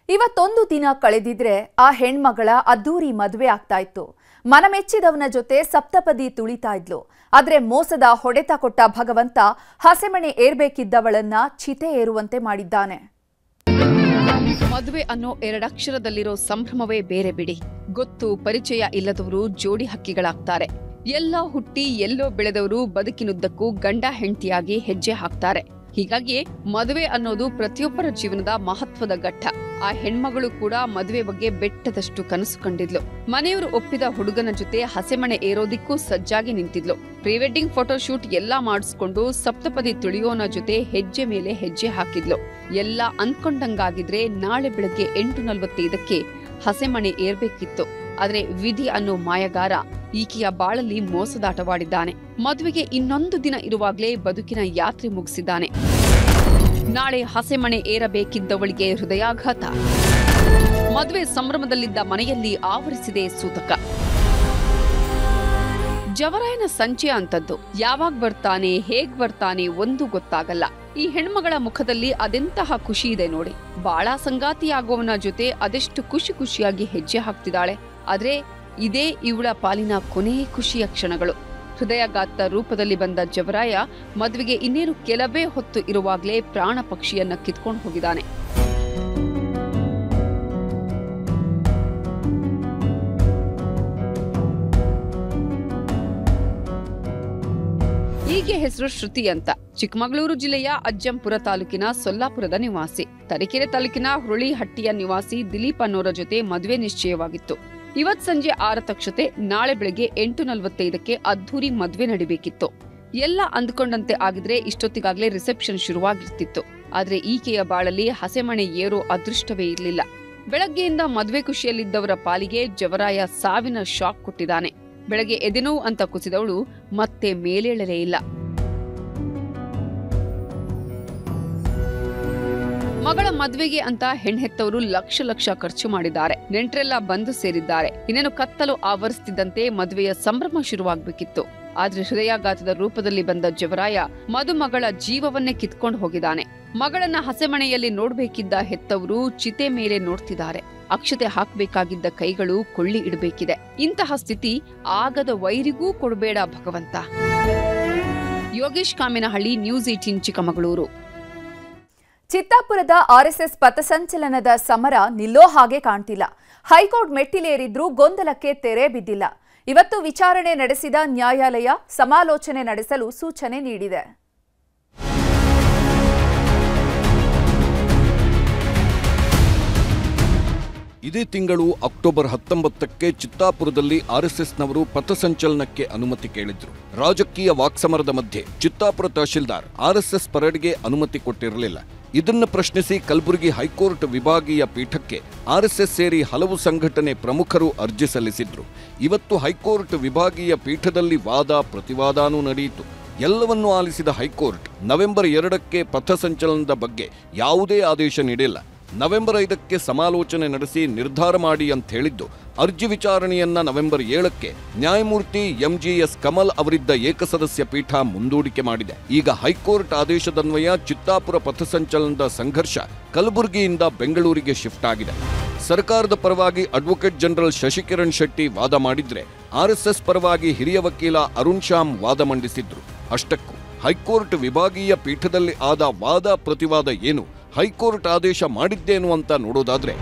ಇವತ್ತೊಂದು ದಿನ ಕಳೆದಿದ್ರೆ ಆ ಹೆಣ್ಮಗಳ ಅದ್ದೂರಿ ಮದುವೆ ಆಗ್ತಾ ಇತ್ತು. ಮನಮೆಚ್ಚಿದವನ ಜೊತೆ ಸಪ್ತಪದಿ ತುಳಿತಾ ಇದ್ಲು. ಆದ್ರೆ ಮೋಸದ ಹೊಡೆತ ಕೊಟ್ಟ ಭಗವಂತ ಹಸೆಮಣೆ ಏರ್ಬೇಕಿದ್ದವಳನ್ನ ಚಿತೆ ಏರುವಂತೆ ಮಾಡಿದ್ದಾನೆ. ಮದುವೆ ಅನ್ನೋ ಎರಡಕ್ಷರದಲ್ಲಿರೋ ಸಂಭ್ರಮವೇ ಬೇರೆ ಬಿಡಿ. ಗೊತ್ತು ಪರಿಚಯ ಇಲ್ಲದವರು ಜೋಡಿ ಹಕ್ಕಿಗಳಾಗ್ತಾರೆ. ಎಲ್ಲ ಹುಟ್ಟಿ ಎಲ್ಲೋ ಬೆಳೆದವರು ಬದುಕಿನುದ್ದಕ್ಕೂ ಗಂಡ ಹೆಂಡತಿಯಾಗಿ ಹೆಜ್ಜೆ ಹಾಕ್ತಾರೆ. ಹೀಗಾಗಿ ಮದುವೆ ಅನ್ನೋದು ಪ್ರತಿಯೊಬ್ಬರ ಜೀವನದ ಮಹತ್ವದ ಘಟ್ಟ. ಆ ಹೆಣ್ಮಗಳು ಕೂಡ ಮದುವೆ ಬಗ್ಗೆ ಬೆಟ್ಟದಷ್ಟು ಕನಸು ಕಂಡಿದ್ಲು. ಮನೆಯವರು ಒಪ್ಪಿದ ಹುಡುಗನ ಜೊತೆ ಹಸೆಮಣೆ ಏರೋದಿಕ್ಕೂ ಸಜ್ಜಾಗಿ ನಿಂತಿದ್ಲು. ಪ್ರೀ ವೆಡ್ಡಿಂಗ್ ಫೋಟೋಶೂಟ್ ಎಲ್ಲಾ ಮಾಡಿಸ್ಕೊಂಡು ಸಪ್ತಪದಿ ತುಳಿಯೋನ ಜೊತೆ ಹೆಜ್ಜೆ ಮೇಲೆ ಹೆಜ್ಜೆ ಹಾಕಿದ್ಲು. ಎಲ್ಲ ಅಂದ್ಕೊಂಡಂಗಾಗಿದ್ರೆ ನಾಳೆ ಬೆಳಗ್ಗೆ 8:45ಕ್ಕೆ ಹಸೆಮಣೆ ಏರ್ಬೇಕಿತ್ತು. ಆದ್ರೆ ವಿಧಿ ಅನ್ನೋ ಮಾಯಗಾರ ಈಕೆಯ ಬಾಳಲ್ಲಿ ಮೋಸದಾಟವಾಡಿದ್ದಾನೆ. ಮದುವೆಗೆ ಇನ್ನೊಂದು ದಿನ ಇರುವಾಗ್ಲೇ ಬದುಕಿನ ಯಾತ್ರೆ ಮುಗಿಸಿದ್ದಾನೆ. ನಾಳೆ ಹಸೆಮಣೆ ಏರಬೇಕಿದ್ದವಳಿಗೆ ಹೃದಯಾಘಾತ. ಮದುವೆ ಸಂಭ್ರಮದಲ್ಲಿದ್ದ ಮನೆಯಲ್ಲಿ ಆವರಿಸಿದೆ ಸೂತಕ. ಜವರಾಯನ ಸಂಚಯ ಅಂತದ್ದು. ಯಾವಾಗ ಬರ್ತಾನೆ, ಹೇಗ್ ಬರ್ತಾನೆ ಒಂದು ಗೊತ್ತಾಗಲ್ಲ. ಈ ಹೆಣ್ಮಗಳ ಮುಖದಲ್ಲಿ ಅದೆಂತಹ ಖುಷಿ ಇದೆ ನೋಡಿ. ಬಾಳ ಸಂಗಾತಿಯಾಗುವವನ ಜೊತೆ ಅದೆಷ್ಟು ಖುಷಿಯಾಗಿ ಹೆಜ್ಜೆ ಹಾಕ್ತಿದ್ದಾಳೆ. ಆದ್ರೆ ಇದೇ ಇವಳ ಪಾಲಿನ ಕೊನೆ ಖುಷಿಯ ಕ್ಷಣಗಳು. ಹೃದಯಾಘಾತ ರೂಪದಲ್ಲಿ ಬಂದ ಜವರಾಯ ಮದುವೆಗೆ ಇನ್ನೇನು ಕೆಲವೇ ಹೊತ್ತು ಇರುವಾಗಲೇ ಪ್ರಾಣ ಪಕ್ಷಿಯನ್ನ ಕಿತ್ಕೊಂಡು ಹೋಗಿದ್ದಾನೆ. ಈಕೆ ಹೆಸರು ಶ್ರುತಿ ಅಂತ. ಚಿಕ್ಕಮಗಳೂರು ಜಿಲ್ಲೆಯ ಅಜ್ಜಂಪುರ ತಾಲೂಕಿನ ಸೊಲ್ಲಾಪುರದ ನಿವಾಸಿ. ತರೀಕೆರೆ ತಾಲೂಕಿನ ಹುರುಳಿಹಟ್ಟಿಯ ನಿವಾಸಿ ದಿಲೀಪ್ ಅನ್ನೋರ ಜೊತೆ ಮದುವೆ ನಿಶ್ಚಯವಾಗಿತ್ತು. ಇವತ್ ಸಂಜೆ 6 ತಕ್ಷತೆ, ನಾಳೆ ಬೆಳಗ್ಗೆ 8:45ಕ್ಕೆ ಅದ್ದೂರಿ ಮದುವೆ ನಡಿಬೇಕಿತ್ತು. ಎಲ್ಲ ಅಂದ್ಕೊಂಡಂತೆ ಆಗಿದ್ರೆ ಇಷ್ಟೊತ್ತಿಗಾಗ್ಲೇ ರಿಸೆಪ್ಷನ್ ಶುರುವಾಗಿರ್ತಿತ್ತು. ಆದ್ರೆ ಈಕೆಯ ಬಾಳಲ್ಲಿ ಹಸೆಮಣೆ ಏರೋ ಅದೃಷ್ಟವೇ ಇರಲಿಲ್ಲ. ಬೆಳಗ್ಗೆಯಿಂದ ಮದುವೆ ಖುಷಿಯಲ್ಲಿದ್ದವರ ಪಾಲಿಗೆ ಜವರಾಯ ಸಾವಿನ ಶಾಕ್ ಕೊಟ್ಟಿದ್ದಾನೆ. ಬೆಳಗ್ಗೆ ಎದೆನೋವು ಅಂತ ಕುಸಿದವಳು ಮತ್ತೆ ಮೇಲೇಳಲೇ ಇಲ್ಲ. ಮಗಳ ಮದ್ವೆಗೆ ಅಂತ ಹೆಣ್ಣೆತ್ತವರು ಲಕ್ಷ ಖರ್ಚು ಮಾಡಿದ್ದಾರೆ. ನೆಂಟರೆಲ್ಲ ಬಂದು ಸೇರಿದ್ದಾರೆ. ಇನ್ನೇನು ಕತ್ತಲು ಆವರಿಸುತ್ತಿದ್ದಂತೆ ಮದುವೆಯ ಸಂಭ್ರಮ ಶುರುವಾಗಬೇಕಿತ್ತು. ಆದ್ರೆ ಹೃದಯಾಘಾತದ ರೂಪದಲ್ಲಿ ಬಂದ ಜವರಾಯ ಮದುಮಗಳ ಜೀವವನ್ನೇ ಕಿತ್ಕೊಂಡು ಹೋಗಿದ್ದಾನೆ. ಮಗಳನ್ನ ಹಸೆಮಣೆಯಲ್ಲಿ ನೋಡ್ಬೇಕಿದ್ದ ಹೆತ್ತವರು ಚಿತೆ ಮೇಲೆ ನೋಡ್ತಿದ್ದಾರೆ. ಅಕ್ಷತೆ ಹಾಕ್ಬೇಕಾಗಿದ್ದ ಕೈಗಳು ಕೊಳ್ಳಿ ಇಡಬೇಕಿದೆ. ಇಂತಹ ಸ್ಥಿತಿ ಆಗದ ವೈರಿಗೂ ಕೊಡಬೇಡ ಭಗವಂತ. ಯೋಗೇಶ್ ಕಾಮಿನಹಳ್ಳಿ, ನ್ಯೂಸ್ 18 ಚಿಕ್ಕಮಗಳೂರು. ಚಿತ್ತಾಪುರದ ಆರ್ಎಸ್ಎಸ್ ಪಥಸಂಚಲನದ ಸಮರ ನಿಲ್ಲೋ ಹಾಗೆ ಕಾಣ್ತಿಲ್ಲ. ಹೈಕೋರ್ಟ್ ಮೆಟ್ಟಿಲೇರಿದ್ರೂ ಗೊಂದಲಕ್ಕೆ ತೆರೆ ಬಿದ್ದಿಲ್ಲ. ಇವತ್ತು ವಿಚಾರಣೆ ನಡೆಸಿದ ನ್ಯಾಯಾಲಯ ಸಮಾಲೋಚನೆ ನಡೆಸಲು ಸೂಚನೆ ನೀಡಿದೆ. ಇದೇ ತಿಂಗಳು ಅಕ್ಟೋಬರ್ 19ಕ್ಕೆ ಚಿತ್ತಾಪುರದಲ್ಲಿ ಆರ್ಎಸ್ಎಸ್ನವರು ಪಥಸಂಚಲನಕ್ಕೆ ಅನುಮತಿ ಕೇಳಿದ್ರು. ರಾಜಕೀಯ ವಾಕ್ಸಮರದ ಮಧ್ಯೆ ಚಿತ್ತಾಪುರ ತಹಶೀಲ್ದಾರ್ ಆರ್ಎಸ್ಎಸ್ ಪರೇಡ್ಗೆ ಅನುಮತಿ ಕೊಟ್ಟಿರಲಿಲ್ಲ. ಇದನ್ನು ಪ್ರಶ್ನಿಸಿ ಕಲಬುರಗಿ ಹೈಕೋರ್ಟ್ ವಿಭಾಗೀಯ ಪೀಠಕ್ಕೆ ಆರ್ಎಸ್ಎಸ್ ಸೇರಿ ಹಲವು ಸಂಘಟನೆ ಪ್ರಮುಖರು ಅರ್ಜಿ ಸಲ್ಲಿಸಿದ್ರು. ಇವತ್ತು ಹೈಕೋರ್ಟ್ ವಿಭಾಗೀಯ ಪೀಠದಲ್ಲಿ ವಾದ ಪ್ರತಿವಾದನೂ ನಡೆಯಿತು. ಎಲ್ಲವನ್ನೂ ಆಲಿಸಿದ ಹೈಕೋರ್ಟ್ ನವೆಂಬರ್ 2ಕ್ಕೆ ಪಥಸಂಚಲನದ ಬಗ್ಗೆ ಯಾವುದೇ ಆದೇಶ ನೀಡಿಲ್ಲ. ನವೆಂಬರ್ 5ಕ್ಕೆ ಸಮಾಲೋಚನೆ ನಡೆಸಿ ನಿರ್ಧಾರ ಮಾಡಿ ಅಂತ ಹೇಳಿದ್ದು ಅರ್ಜಿ ವಿಚಾರಣೆಯನ್ನ ನವೆಂಬರ್ 7ಕ್ಕೆ ನ್ಯಾಯಮೂರ್ತಿ ಎಂಜಿಎಸ್ ಕಮಲ್ ಅವರಿದ್ದ ಏಕಸದಸ್ಯ ಪೀಠ ಮುಂದೂಡಿಕೆ ಮಾಡಿದೆ. ಈಗ ಹೈಕೋರ್ಟ್ ಆದೇಶದನ್ವಯ ಚಿತ್ತಾಪುರ ಪಥಸಂಚಲನದ ಸಂಘರ್ಷ ಕಲಬುರಗಿಯಿಂದ ಬೆಂಗಳೂರಿಗೆ ಶಿಫ್ಟ್ ಆಗಿದೆ. ಸರ್ಕಾರದ ಪರವಾಗಿ ಅಡ್ವೊಕೇಟ್ ಜನರಲ್ ಶಶಿಕಿರಣ್ ಶೆಟ್ಟಿ ವಾದ ಮಾಡಿದ್ರೆ, ಆರ್ಎಸ್ಎಸ್ ಪರವಾಗಿ ಹಿರಿಯ ವಕೀಲ ಅರುಣ್ ಶ್ಯಾಮ್ ವಾದ ಮಂಡಿಸಿದ್ರು. ಅಷ್ಟಕ್ಕೂ ಹೈಕೋರ್ಟ್ ವಿಭಾಗೀಯ ಪೀಠದಲ್ಲಿ ಆದ ವಾದ ಪ್ರತಿವಾದ ಏನು, ಹೈಕೋರ್ಟ್ ಆದೇಶ ಮಾಡಿದ್ದೇನು ಅಂತ ನೋಡೋದಾದ್ರೆ,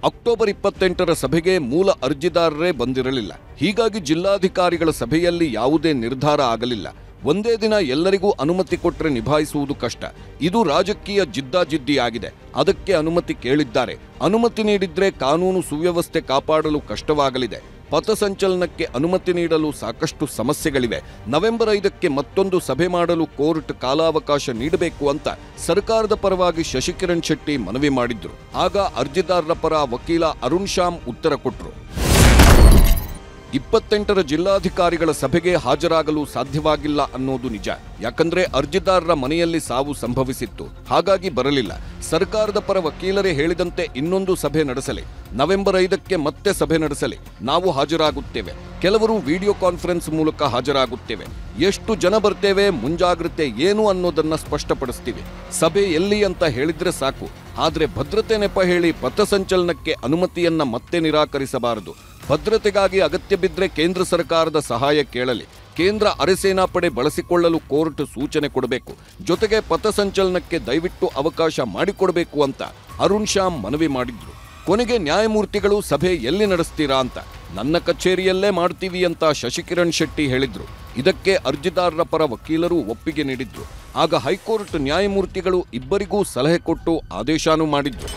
ಅಕ್ಟೋಬರ್ 28ರ ಸಭೆಗೆ ಮೂಲ ಅರ್ಜಿದಾರರೇ ಬಂದಿರಲಿಲ್ಲ. ಹೀಗಾಗಿ ಜಿಲ್ಲಾಧಿಕಾರಿಗಳ ಸಭೆಯಲ್ಲಿ ಯಾವುದೇ ನಿರ್ಧಾರ ಆಗಲಿಲ್ಲ. ಒಂದೇ ದಿನ ಎಲ್ಲರಿಗೂ ಅನುಮತಿ ಕೊಟ್ಟರೆ ನಿಭಾಯಿಸುವುದು ಕಷ್ಟ. ಇದು ರಾಜಕೀಯ ಜಿದ್ದಾಜಿದ್ದಿಯಾಗಿದೆ. ಅದಕ್ಕೆ ಅನುಮತಿ ಕೇಳಿದ್ದಾರೆ. ಅನುಮತಿ ನೀಡಿದ್ರೆ ಕಾನೂನು ಸುವ್ಯವಸ್ಥೆ ಕಾಪಾಡಲು ಕಷ್ಟವಾಗಲಿದೆ. ಪಥಸಂಚಲನಕ್ಕೆ ಅನುಮತಿ ನೀಡಲು ಸಾಕಷ್ಟು ಸಮಸ್ಯೆಗಳಿವೆ. ನವೆಂಬರ್ 5ಕ್ಕೆ ಮತ್ತೊಂದು ಸಭೆ ಮಾಡಲು ಕೋರ್ಟ್ ಕಾಲಾವಕಾಶ ನೀಡಬೇಕು ಅಂತ ಸರ್ಕಾರದ ಪರವಾಗಿ ಶಶಿಕಿರಣ್ ಶೆಟ್ಟಿ ಮನವಿ ಮಾಡಿದ್ರು. ಆಗ ಅರ್ಜಿದಾರರ ಪರ ವಕೀಲ ಅರುಣ್ ಶ್ಯಾಮ್ ಉತ್ತರ ಕೊಟ್ಟರು. 28ರ ಜಿಲ್ಲಾಧಿಕಾರಿಗಳ ಸಭೆಗೆ ಹಾಜರಾಗಲು ಸಾಧ್ಯವಾಗಿಲ್ಲ ಅನ್ನೋದು ನಿಜ. ಯಾಕಂದ್ರೆ ಅರ್ಜಿದಾರರ ಮನೆಯಲ್ಲಿ ಸಾವು ಸಂಭವಿಸಿತ್ತು. ಹಾಗಾಗಿ ಬರಲಿಲ್ಲ. ಸರ್ಕಾರದ ಪರ ವಕೀಲರೇ ಹೇಳಿದಂತೆ ಇನ್ನೊಂದು ಸಭೆ ನಡೆಸಲಿ. ನವೆಂಬರ್ 5ಕ್ಕೆ ಮತ್ತೆ ಸಭೆ ನಡೆಸಲಿ. ನಾವು ಹಾಜರಾಗುತ್ತೇವೆ. ಕೆಲವರು ವಿಡಿಯೋ ಕಾನ್ಫರೆನ್ಸ್ ಮೂಲಕ ಹಾಜರಾಗುತ್ತೇವೆ. ಎಷ್ಟು ಜನ ಬರ್ತೇವೆ, ಮುಂಜಾಗ್ರತೆ ಏನು ಅನ್ನೋದನ್ನ ಸ್ಪಷ್ಟಪಡಿಸ್ತೀವಿ. ಸಭೆ ಎಲ್ಲಿ ಅಂತ ಹೇಳಿದ್ರೆ ಸಾಕು. ಆದರೆ ಭದ್ರತೆ ನೆಪ ಹೇಳಿ ಪಥಸಂಚಲನಕ್ಕೆ ಅನುಮತಿಯನ್ನ ಮತ್ತೆ ನಿರಾಕರಿಸಬಾರದು. ಭದ್ರತೆಗಾಗಿ ಅಗತ್ಯ ಬಿದ್ದರೆ ಕೇಂದ್ರ ಸರ್ಕಾರದ ಸಹಾಯ ಕೇಳಲಿ. ಕೇಂದ್ರ ಅರೆಸೇನಾ ಪಡೆ ಬಳಸಿಕೊಳ್ಳಲು ಕೋರ್ಟ್ ಸೂಚನೆ ಕೊಡಬೇಕು. ಜೊತೆಗೆ ಪಥಸಂಚಲನಕ್ಕೆ ದಯವಿಟ್ಟು ಅವಕಾಶ ಮಾಡಿಕೊಡಬೇಕು ಅಂತ ಅರುಣ್ ಶ್ಯಾಮ್ ಮನವಿ ಮಾಡಿದ್ರು. ಕೊನೆಗೆ ನ್ಯಾಯಮೂರ್ತಿಗಳು ಸಭೆ ಎಲ್ಲಿ ನಡೆಸ್ತೀರಾ ಅಂತ, ನನ್ನ ಕಚೇರಿಯಲ್ಲೇ ಮಾಡ್ತೀವಿ ಅಂತ ಶಶಿಕಿರಣ್ ಶೆಟ್ಟಿ ಹೇಳಿದ್ರು. ಇದಕ್ಕೆ ಅರ್ಜಿದಾರರ ಪರ ವಕೀಲರು ಒಪ್ಪಿಗೆ ನೀಡಿದ್ರು. ಆಗ ಹೈಕೋರ್ಟ್ ನ್ಯಾಯಮೂರ್ತಿಗಳು ಇಬ್ಬರಿಗೂ ಸಲಹೆ ಕೊಟ್ಟು ಆದೇಶನೂ ಮಾಡಿದ್ರು.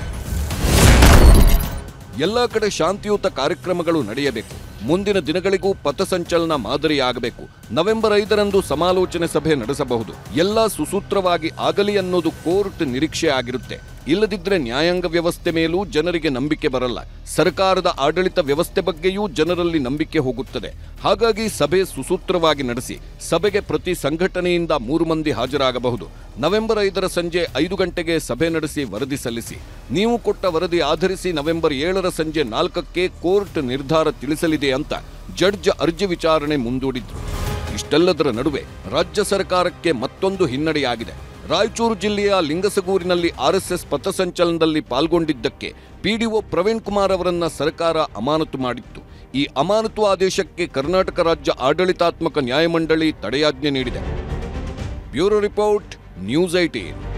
ಎಲ್ಲ ಕಡೆ ಶಾಂತಿಯುತ ಕಾರ್ಯಕ್ರಮಗಳು ನಡೆಯಬೇಕು. ಮುಂದಿನ ದಿನಗಳಿಗೂ ಪಥಸಂಚಲನ ಮಾದರಿಯಾಗಬೇಕು. ನವೆಂಬರ್ 5ರಂದು ಸಮಾಲೋಚನೆ ಸಭೆ ನಡೆಸಬಹುದು. ಎಲ್ಲ ಸುಸೂತ್ರವಾಗಿ ಆಗಲಿ ಅನ್ನೋದು ಕೋರ್ಟ್ ನಿರೀಕ್ಷೆ ಆಗಿರುತ್ತೆ. ಇಲ್ಲದಿದ್ರೆ ನ್ಯಾಯಾಂಗ ವ್ಯವಸ್ಥೆ ಮೇಲೂ ಜನರಿಗೆ ನಂಬಿಕೆ ಬರಲ್ಲ. ಸರ್ಕಾರದ ಆಡಳಿತ ವ್ಯವಸ್ಥೆ ಬಗ್ಗೆಯೂ ಜನರಲ್ಲಿ ನಂಬಿಕೆ ಹೋಗುತ್ತದೆ. ಹಾಗಾಗಿ ಸಭೆ ಸುಸೂತ್ರವಾಗಿ ನಡೆಸಿ. ಸಭೆಗೆ ಪ್ರತಿ ಸಂಘಟನೆಯಿಂದ 3 ಮಂದಿ ಹಾಜರಾಗಬಹುದು. ನವೆಂಬರ್ 5ರ ಸಂಜೆ 5 ಗಂಟೆಗೆ ಸಭೆ ನಡೆಸಿ ವರದಿ ಸಲ್ಲಿಸಿ. ನೀವು ಕೊಟ್ಟ ವರದಿ ಆಧರಿಸಿ ನವೆಂಬರ್ 7ರ ಸಂಜೆ 4ಕ್ಕೆ ಕೋರ್ಟ್ ನಿರ್ಧಾರ ತಿಳಿಸಲಿದೆ ಅಂತ ಜಡ್ಜ್ ಅರ್ಜಿ ವಿಚಾರಣೆ ಮುಂದೂಡಿದ್ರು. ಇಷ್ಟೆಲ್ಲದರ ನಡುವೆ ರಾಜ್ಯ ಸರ್ಕಾರಕ್ಕೆ ಮತ್ತೊಂದು ಹಿನ್ನಡೆಯಾಗಿದೆ. ರಾಯಚೂರು ಜಿಲ್ಲೆಯ ಲಿಂಗಸಗೂರಿನಲ್ಲಿ ಆರ್ಎಸ್ಎಸ್ ಪಥಸಂಚಲನದಲ್ಲಿ ಪಾಲ್ಗೊಂಡಿದ್ದಕ್ಕೆ ಪಿಡಿಒ ಪ್ರವೀಣ್ ಕುಮಾರ್ ಅವರನ್ನ ಸರ್ಕಾರ ಅಮಾನತು ಮಾಡಿತ್ತು. ಈ ಅಮಾನತು ಆದೇಶಕ್ಕೆ ಕರ್ನಾಟಕ ರಾಜ್ಯ ಆಡಳಿತಾತ್ಮಕ ನ್ಯಾಯಮಂಡಳಿ ತಡೆಯಾಜ್ಞೆ ನೀಡಿದೆ. Bureau report, news 18.